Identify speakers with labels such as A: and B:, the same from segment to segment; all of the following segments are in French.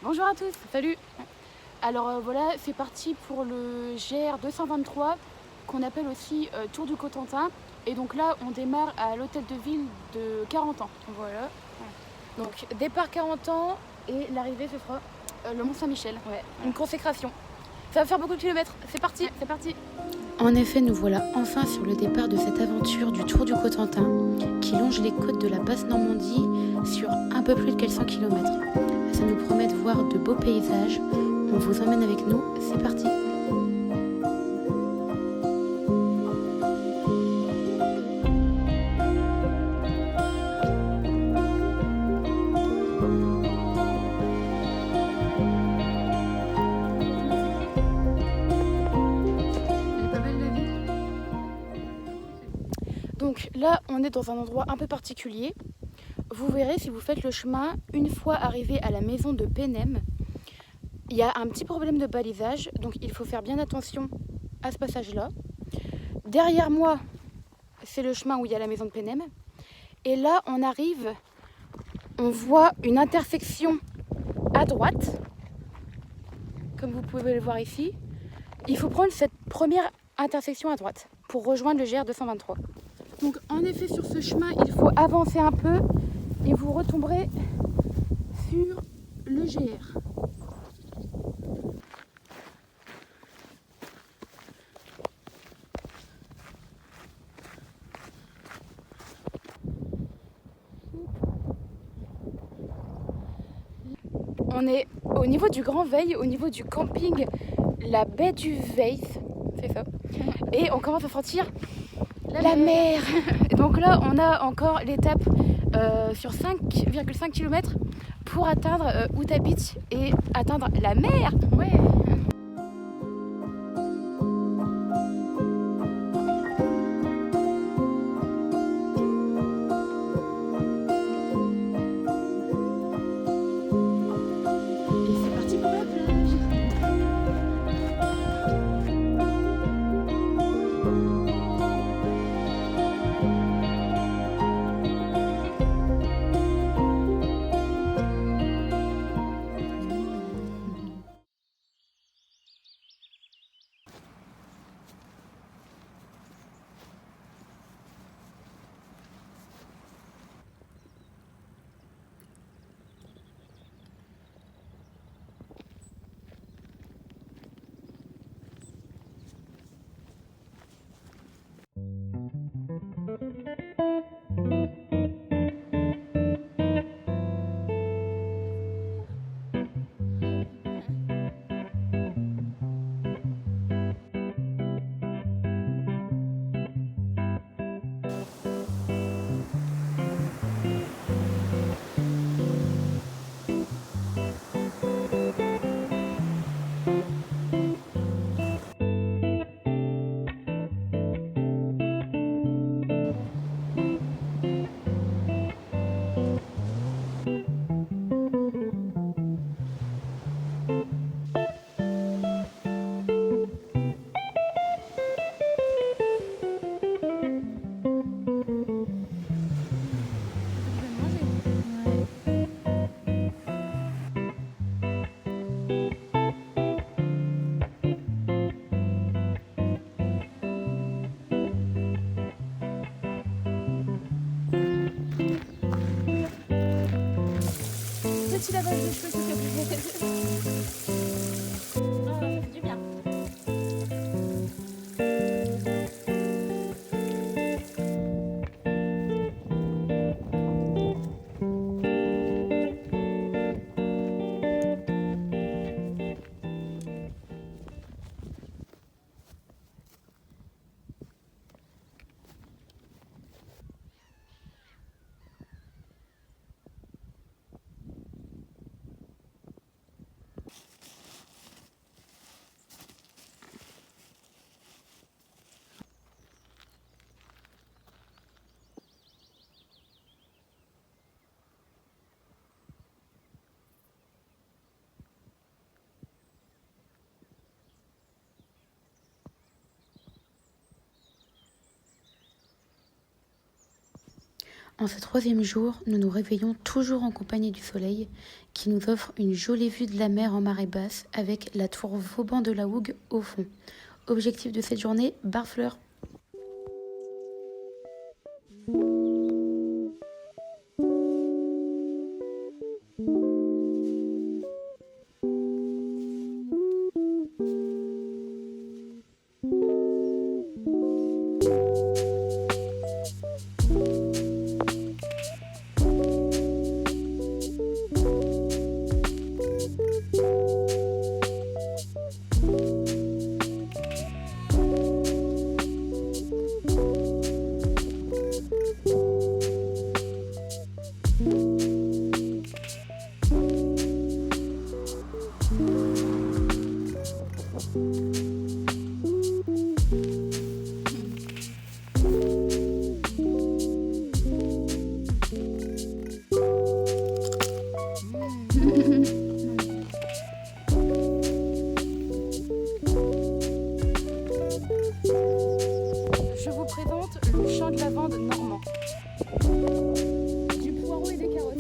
A: Bonjour à tous.
B: Salut.
A: Alors voilà, c'est parti pour le GR 223 qu'on appelle aussi Tour du Cotentin. Et donc là, on démarre à l'hôtel de ville de 40 ans.
B: Voilà. Donc départ 40 ans et l'arrivée ce sera
A: Le Mont Saint-Michel.
B: ouais, une consécration. Ça va faire beaucoup de kilomètres. C'est parti.
A: Ouais, c'est parti.
C: En effet, nous voilà enfin sur le départ de cette aventure du Tour du Cotentin qui longe les côtes de la Basse-Normandie sur un peu plus de 400 km. Ça nous promet de voir de beaux paysages. On vous emmène avec nous, c'est parti.
A: Elle est pas belle la ville.
B: Donc là, on est dans un endroit un peu particulier. Vous verrez si vous faites le chemin, une fois arrivé à la maison de Penem, il y a un petit problème de balisage, donc il faut faire bien attention à ce passage-là. Derrière moi, c'est le chemin où il y a la maison de Penem. Et là, on arrive, on voit une intersection à droite, comme vous pouvez le voir ici. Il faut prendre cette première intersection à droite pour rejoindre le GR 223. Donc en effet, sur ce chemin, il faut avancer un peu et vous retomberez sur le GR. On est au niveau du Grand Veille, au niveau du camping La Baie du Veille, c'est ça. Et on commence à sentir la mer. Donc là, on a encore l'étape sur 5,5 km pour atteindre Utah Beach et atteindre la mer.
A: Ouais. Et c'est parti pour la plage. Petit lavage de cheveux, s'il te plaît. Oh, ça fait du bien.
C: En ce troisième jour, nous nous réveillons toujours en compagnie du soleil qui nous offre une jolie vue de la mer en marée basse avec la tour Vauban de la Hougue au fond. Objectif de cette journée, Barfleur.
B: Je vous présente le champ de lavande normand. Du poireau et des carottes.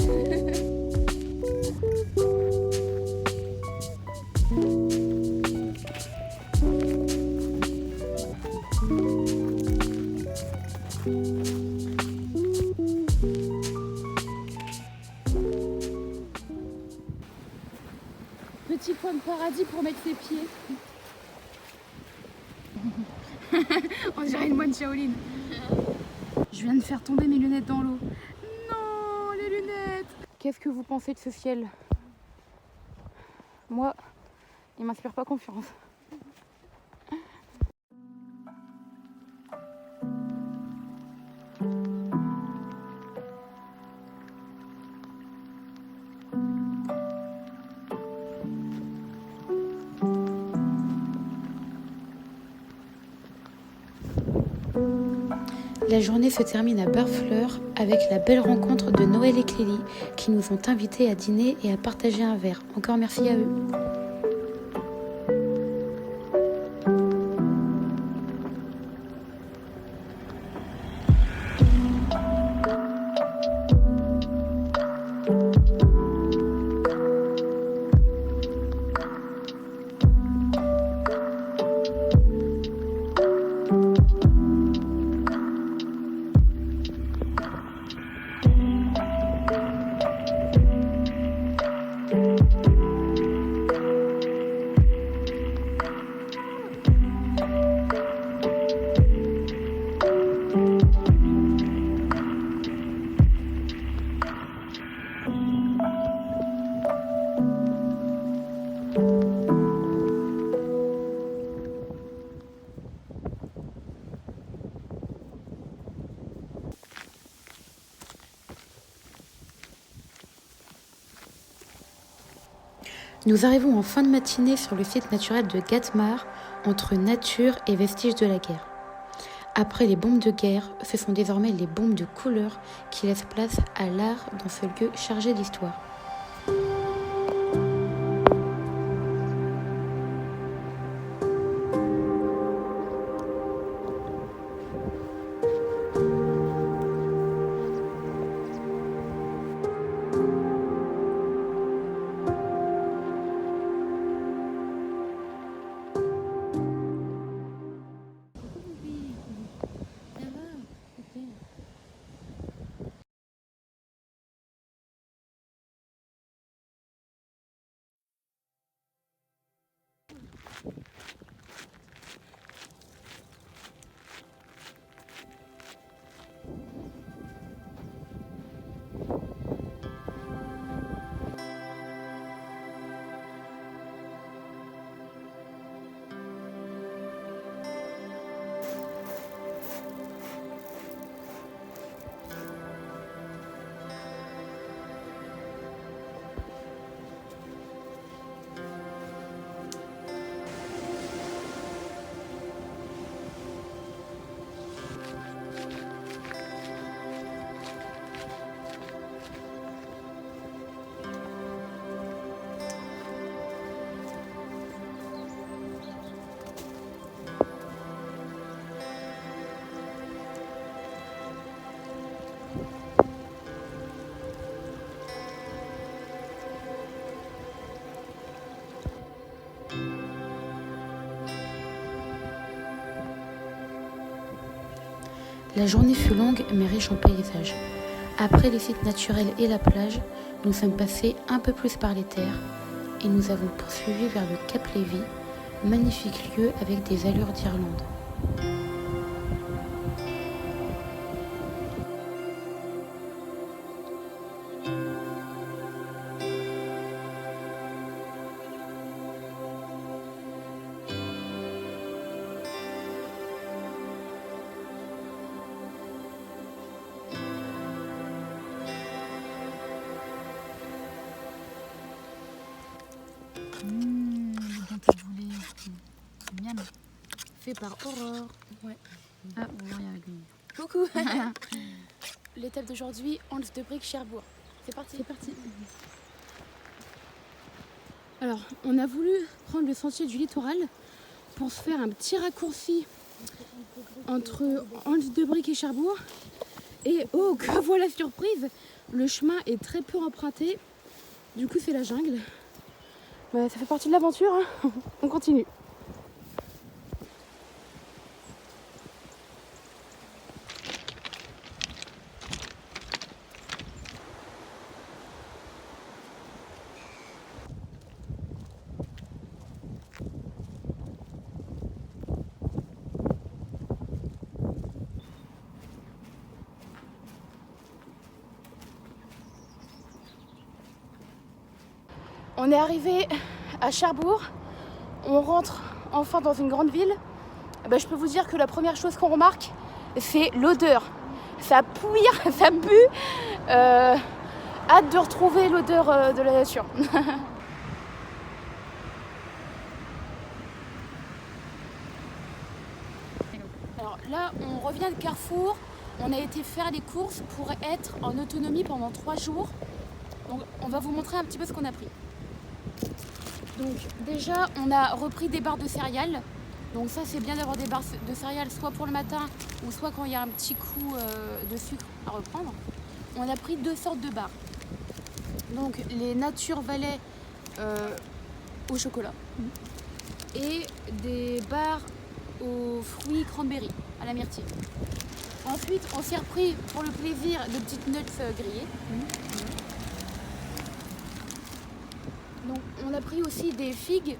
B: Petit coin de paradis pour mettre ses pieds. On dirait une moine Shaolin. Je viens de faire tomber mes lunettes dans l'eau. Non, les lunettes. Qu'est-ce que vous pensez de ce ciel? Moi, il m'inspire pas confiance.
C: La journée se termine à Barfleur avec la belle rencontre de Noël et Clélie qui nous ont invités à dîner et à partager un verre. Encore merci à eux. Nous arrivons en fin de matinée sur le site naturel de Gatmar, entre nature et vestiges de la guerre. Après les bombes de guerre, ce sont désormais les bombes de couleur qui laissent place à l'art dans ce lieu chargé d'histoire. La journée fut longue mais riche en paysages. Après les sites naturels et la plage, nous sommes passés un peu plus par les terres et nous avons poursuivi vers le Cap Lévy, magnifique lieu avec des allures d'Irlande.
B: Miam. Fait par Aurore.
A: Ouais.
B: Ah, on va rien avec lui.
A: Coucou. L'étape d'aujourd'hui, Hans de Brick, Cherbourg. C'est parti.
B: C'est parti. Alors, on a voulu prendre le sentier du littoral pour se faire un petit raccourci entre Hans de Brick et Cherbourg. Et oh, que voilà surprise, le chemin est très peu emprunté. Du coup, c'est la jungle. Bah, ça fait partie de l'aventure, hein. On continue. On est arrivé à Cherbourg, on rentre enfin dans une grande ville. Ben, je peux vous dire que la première chose qu'on remarque, c'est l'odeur. Ça pouille, ça pue. Hâte de retrouver l'odeur de la nature. Alors là, on revient de Carrefour. On a été faire les courses pour être en autonomie pendant 3 jours. Donc, on va vous montrer un petit peu ce qu'on a pris. Donc déjà, on a repris des barres de céréales. Donc ça, c'est bien d'avoir des barres de céréales soit pour le matin ou soit quand il y a un petit coup de sucre à reprendre. On a pris 2 sortes de barres. Donc les Nature Valley au chocolat et des barres aux fruits cranberry à la myrtille. Ensuite, on s'est repris pour le plaisir de petites nuts grillées. Donc, on a pris aussi des figues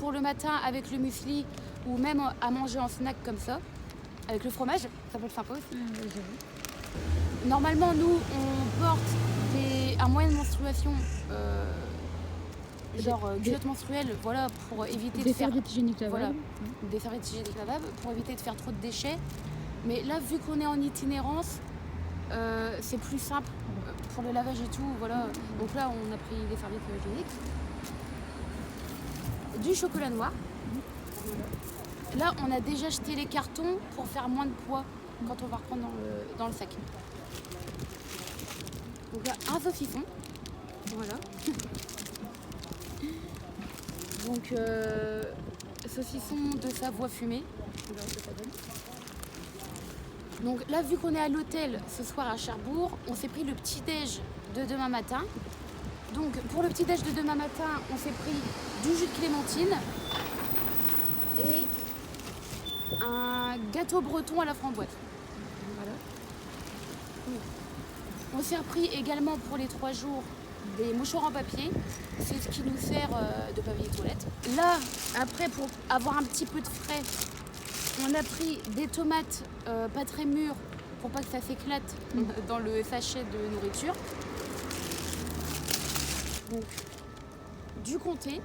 B: pour le matin avec le muesli ou même à manger en snack comme ça, avec le fromage, ça peut être sympa aussi. Normalement, nous, on porte un moyen de menstruation, genre culotte menstruelle, voilà, pour éviter de faire...
A: Des serviettes hygiéniques lavables.
B: Voilà, des serviettes hygiéniques lavables, pour éviter de faire trop de déchets. Mais là, vu qu'on est en itinérance, c'est plus simple pour le lavage et tout, voilà. Donc là, on a pris des serviettes hygiéniques. Du chocolat noir. Là, on a déjà jeté les cartons pour faire moins de poids quand on va reprendre dans le sac. Donc là, un saucisson. Voilà. Donc, saucisson de Savoie fumé. On verra ce que ça donne. Donc là, vu qu'on est à l'hôtel ce soir à Cherbourg, on s'est pris le petit-déj de demain matin. Donc pour le petit-déj de demain matin, on s'est pris du jus de clémentine et un gâteau breton à la framboise. Voilà. On s'est repris également pour les 3 jours des mouchoirs en papier. C'est ce qui nous sert de papier toilette. Là, après, pour avoir un petit peu de frais, on a pris des tomates pas très mûres pour pas que ça s'éclate dans le sachet de nourriture. Donc, du comté.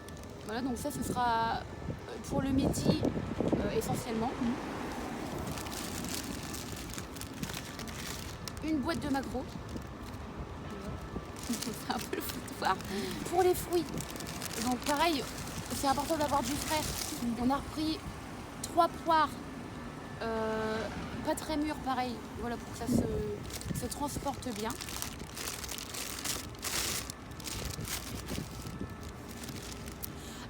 B: Voilà, donc ça, ce sera pour le midi essentiellement. Une boîte de maquereaux. C'est un peu le foutoir. Pour les fruits, donc pareil, c'est important d'avoir du frais. On a repris 3 poires pas très mûres, pareil, voilà, pour que ça se transporte bien.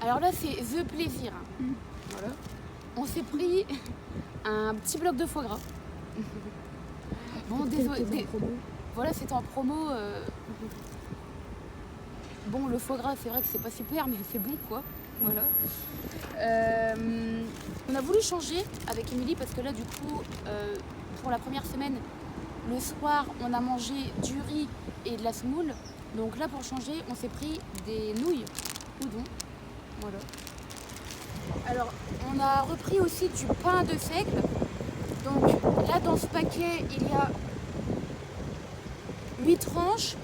B: Alors là, c'est The Plaisir. Voilà. On s'est pris un petit bloc de foie gras. Bon, désolé. Voilà, c'était en promo. Bon, le foie gras, c'est vrai que c'est pas super, mais c'est bon, quoi. Voilà. On a voulu changer avec Émilie parce que là, du coup,
A: pour la première semaine, le soir, on a mangé du riz et de la semoule. Donc là, pour changer, on s'est pris des nouilles udon. Voilà. Alors, on a repris aussi du pain de seigle. Donc là, dans ce paquet, il y a 8 tranches.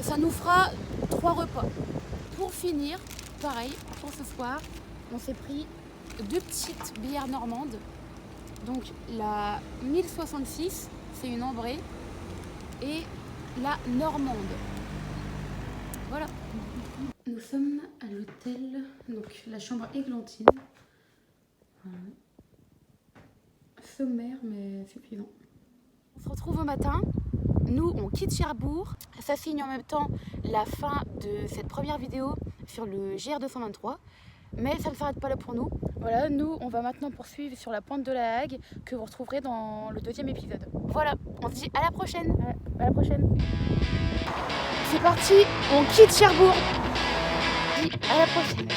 A: Ça nous fera 3 repas. Pour finir, pareil, pour ce soir, on s'est pris 2 petites bières normandes. Donc la 1066, c'est une ambrée, et la normande. Voilà.
C: Nous sommes à l'hôtel, donc la chambre églantine. Voilà. Sommaire mais suffisant.
A: On se retrouve au matin. Nous, on quitte Cherbourg. Ça signe en même temps la fin de cette première vidéo sur le GR223. Mais ça ne s'arrête pas là pour nous.
B: Voilà, nous, on va maintenant poursuivre sur la pointe de la Hague que vous retrouverez dans le 2e épisode.
A: Voilà, on se dit à la prochaine.
B: À la prochaine.
A: C'est parti, on quitte Cherbourg. On se dit à la prochaine.